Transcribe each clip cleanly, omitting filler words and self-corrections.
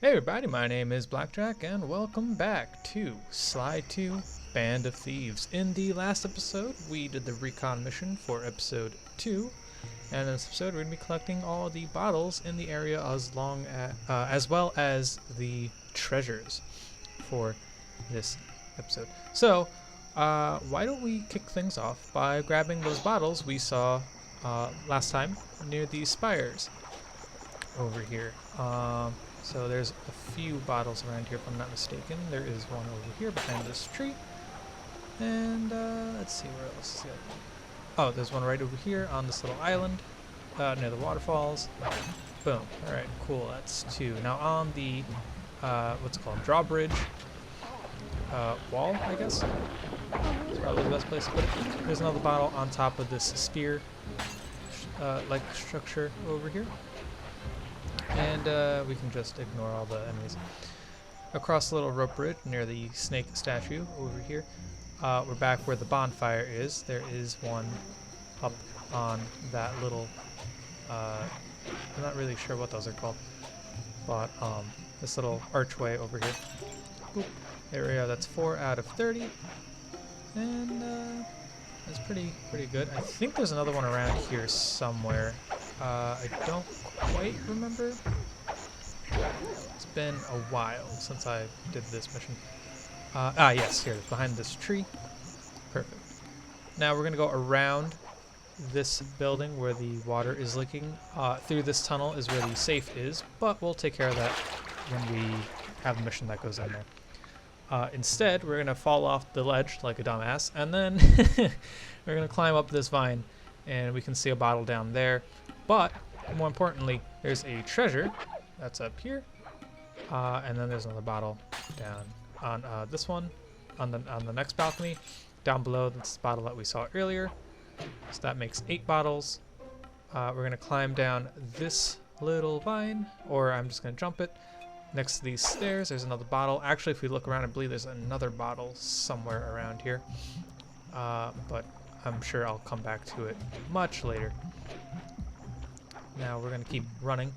Hey everybody, my name is BlakJak and welcome back to Sly 2 Band of Thieves. In the last episode, we did the recon mission for episode 2, and in this episode we're going to be collecting all the bottles in the area as well as the treasures for this episode. So, why don't we kick things off by grabbing those bottles we saw last time near the spires over here. So there's a few bottles around here, if I'm not mistaken. There is one over here behind this tree. And let's see where else is it. Oh, there's one right over here on this little island near the waterfalls. Boom. All right, cool. That's two. Now on the what's it called, drawbridge wall, I guess. It's probably the best place to put it. There's another bottle on top of this spear like structure over here. And we can just ignore all the enemies. Across the little rope bridge near the snake statue over here, we're back where the bonfire is. There is one up on that little, I'm not really sure what those are called, but this little archway over here. Boop. Area that's 4 out of 30. And that's pretty good. I think there's another one around here somewhere. I don't quite remember. It's been a while since I did this mission. Yes, here, behind this tree. Perfect. Now we're gonna go around this building where the water is leaking. Through this tunnel is where the safe is, but we'll take care of that when we have a mission that goes in there. Instead, we're gonna fall off the ledge like a dumbass, and then we're gonna climb up this vine, and we can see a bottle down there. But more importantly, there's a treasure that's up here, and then there's another bottle down on this one, on the next balcony. Down below, that's the bottle that we saw earlier. So that makes 8 bottles. We're gonna climb down this little vine, or I'm just gonna jump it. Next to these stairs, there's another bottle. Actually, if we look around, I believe there's another bottle somewhere around here. But I'm sure I'll come back to it much later. Now we're going to keep running.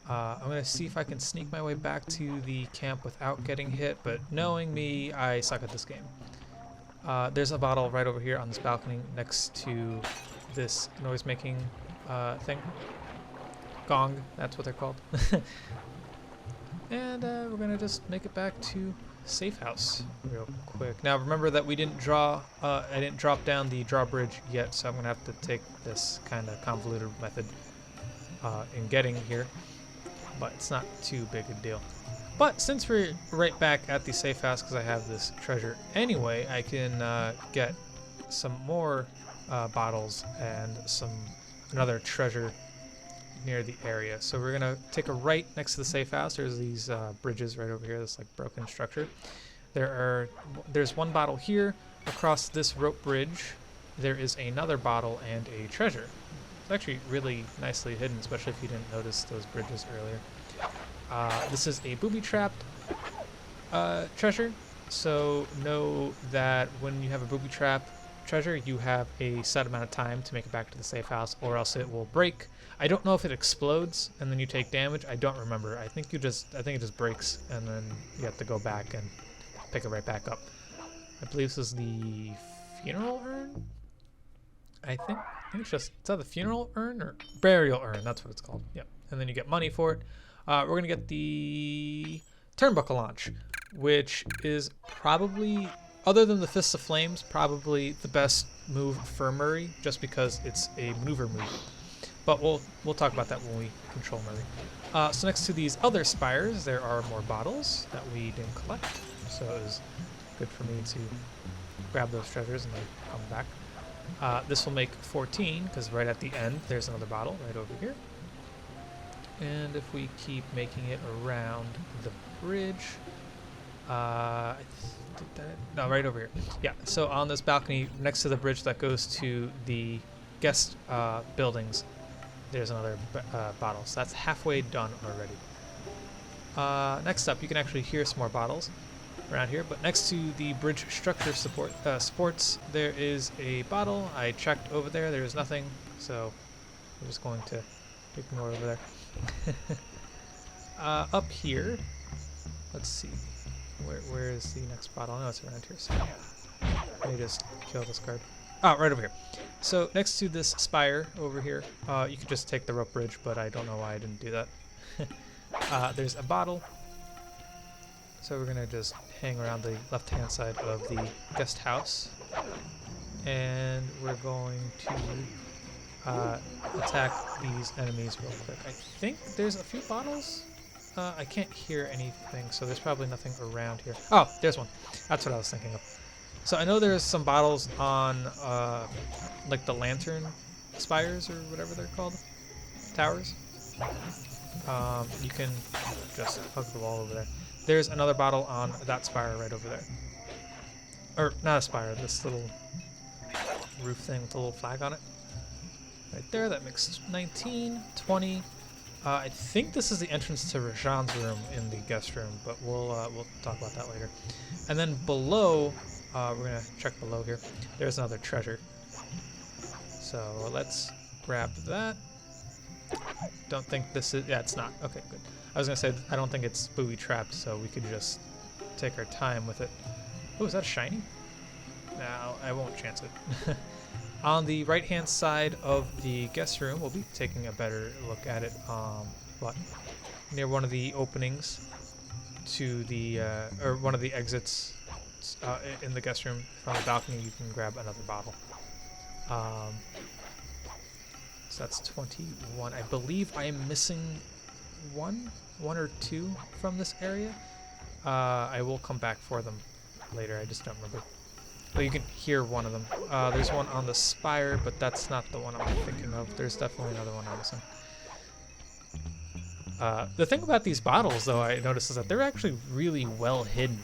I'm going to see if I can sneak my way back to the camp without getting hit, but knowing me, I suck at this game. There's a bottle right over here on this balcony next to this noise-making thing. Gong, that's what they're called. And we're going to just make it back to safe house real quick. Now remember that we didn't I didn't drop down the drawbridge yet, so I'm going to have to take this kind of convoluted method in getting here, but it's not too big a deal. But since we're right back at the safe house, because I have this treasure anyway, I can get some more bottles and another treasure near the area. So we're gonna take a right next to the safe house. There's these bridges right over here, this like broken structure. There's one bottle here. Across this rope bridge there is another bottle and a treasure. It's actually really nicely hidden, especially if you didn't notice those bridges earlier. This is a booby-trapped treasure, so know that when you have a booby-trap treasure, you have a set amount of time to make it back to the safe house, or else it will break. I don't know if it explodes and then you take damage. I don't remember. I think it just breaks, and then you have to go back and pick it right back up. I believe this is the funeral urn. I think it's just, is that the funeral urn or burial urn? That's what it's called. Yep. And then you get money for it. We're gonna get the turnbuckle launch, which is probably, other than the Fists of Flames, probably the best move for Murray, just because it's a maneuver move. But we'll talk about that when we control Murray. So next to these other spires, there are more bottles that we didn't collect. So it was good for me to grab those treasures and then come back. This will make 14, because right at the end, there's another bottle right over here. And if we keep making it around the bridge, no, right over here. Yeah, so on this balcony next to the bridge that goes to the guest buildings, there's another bottle. So that's halfway done already. Next up, you can actually hear some more bottles around here, but next to the bridge structure supports, there is a bottle. I checked over there. There is nothing, so I'm just going to ignore over there. up here, let's see. Where is the next bottle? I know it's around here. So let me just kill this guard. Oh, right over here. So next to this spire over here, you could just take the rope bridge, but I don't know why I didn't do that. There's a bottle. So we're gonna just hang around the left-hand side of the guest house, and we're going to attack these enemies real quick. I think there's a few bottles. I can't hear anything, so there's probably nothing around here. Oh, there's one. That's what I was thinking of. So I know there's some bottles on like the lantern spires or whatever they're called, towers. You can just hug the wall over there. There's another bottle on that spire right over there. Or not a spire, this little roof thing with a little flag on it. Right there, that makes 19, 20. I think this is the entrance to Rajan's room in the guest room, but we'll talk about that later. And then below, we're gonna check below here. There's another treasure. So let's grab that. Don't think this is, yeah, it's not. Okay, good. I was gonna say, I don't think it's booby trapped, so we could just take our time with it. Oh, is that shiny? No, I won't chance it. On the right-hand side of the guest room, we'll be taking a better look at it. Near one of the openings to the, or one of the exits in the guest room from the balcony, you can grab another bottle. So that's 21. I believe I am missing one or two from this area. I will come back for them later. I just don't remember. But you can hear one of them. There's one on the spire, but that's not the one I'm thinking of. There's definitely another one I'm missing. The thing about these bottles, though, I noticed is that they're actually really well hidden.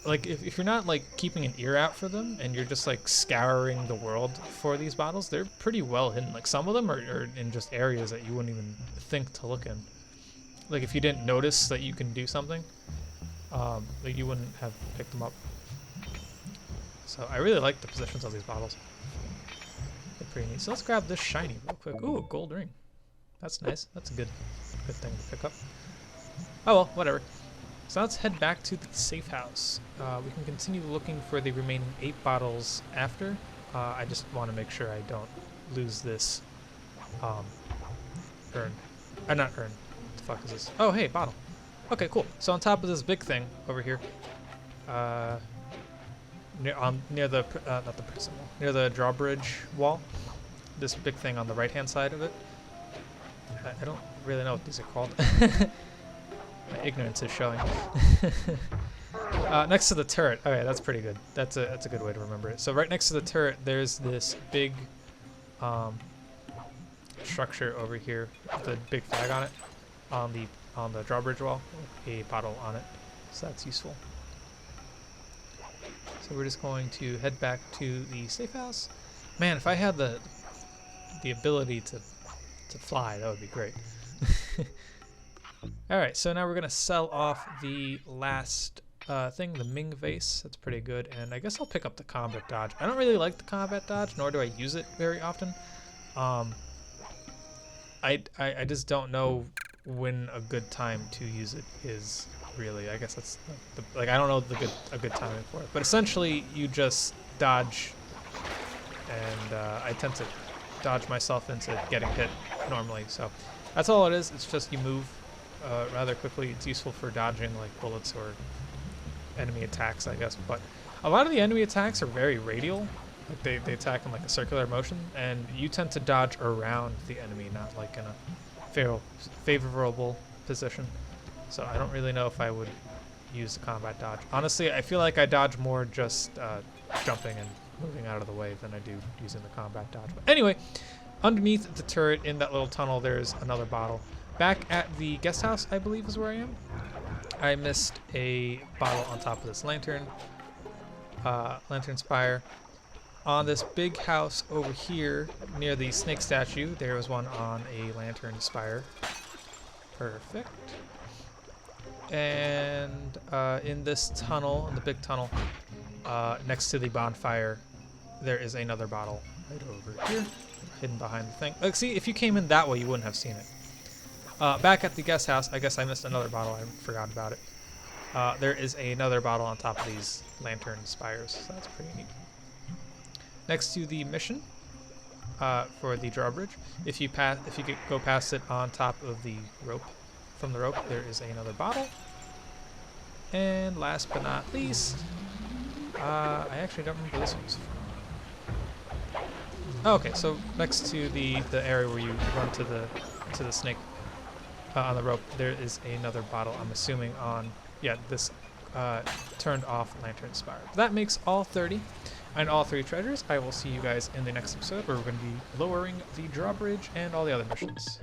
Like, if you're not, like, keeping an ear out for them, and you're just, like, scouring the world for these bottles, they're pretty well hidden. Like, some of them are in just areas that you wouldn't even think to look in. Like, if you didn't notice that you can do something, like, you wouldn't have picked them up. So, I really like the positions of these bottles. They're pretty neat. So, let's grab this shiny real quick. Ooh, a gold ring. That's nice. That's a good thing to pick up. Oh, well, whatever. So let's head back to the safe house. We can continue looking for the remaining 8 bottles after. I just want to make sure I don't lose this urn. Not urn. What the fuck is this? Oh, hey, bottle. Okay, cool. So on top of this big thing over here, near the not the prison wall, near the drawbridge wall, this big thing on the right-hand side of it. I don't really know what these are called. My ignorance is showing. Next to the turret. Okay, that's pretty good. That's a good way to remember it. So right next to the turret, there's this big structure over here with a big flag on it on the drawbridge wall with a bottle on it. So that's useful. So we're just going to head back to the safe house. Man, if I had the ability to fly, that would be great. Alright, so now we're going to sell off the last thing, the Ming vase. That's pretty good, and I guess I'll pick up the combat dodge. I don't really like the combat dodge, nor do I use it very often. I just don't know when a good time to use it is, really. I guess that's like I don't know a good timing for it. But essentially, you just dodge, and I tend to dodge myself into getting hit normally. So that's all it is. It's just you move rather quickly. It's useful for dodging like bullets or enemy attacks, I guess. But a lot of the enemy attacks are very radial. Like they attack in like a circular motion, and you tend to dodge around the enemy, not like in a favorable position. So I don't really know if I would use the combat dodge. Honestly, I feel like I dodge more just jumping and moving out of the way than I do using the combat dodge. But anyway, underneath the turret in that little tunnel, there's another bottle. Back at the guest house, I believe is where I am. I missed a bottle on top of this lantern spire. On this big house over here near the snake statue, there was one on a lantern spire. Perfect. And in this tunnel, in the big tunnel, next to the bonfire, there is another bottle right over here, hidden behind the thing. Like, see, if you came in that way, you wouldn't have seen it. Back at the guest house, I guess I missed another bottle. I forgot about it. There is another bottle on top of these lantern spires, so that's pretty neat. Next to the mission for the drawbridge, if you go past it on top of the rope, from the rope, there is another bottle. And last but not least, I actually don't remember this one's from. Oh, okay, so next to the area where you run to the snake on the rope, there is another bottle. I'm assuming on this turned off lantern spire. That makes all 30 and all 3 treasures. I will see you guys in the next episode where we're going to be lowering the drawbridge and all the other missions.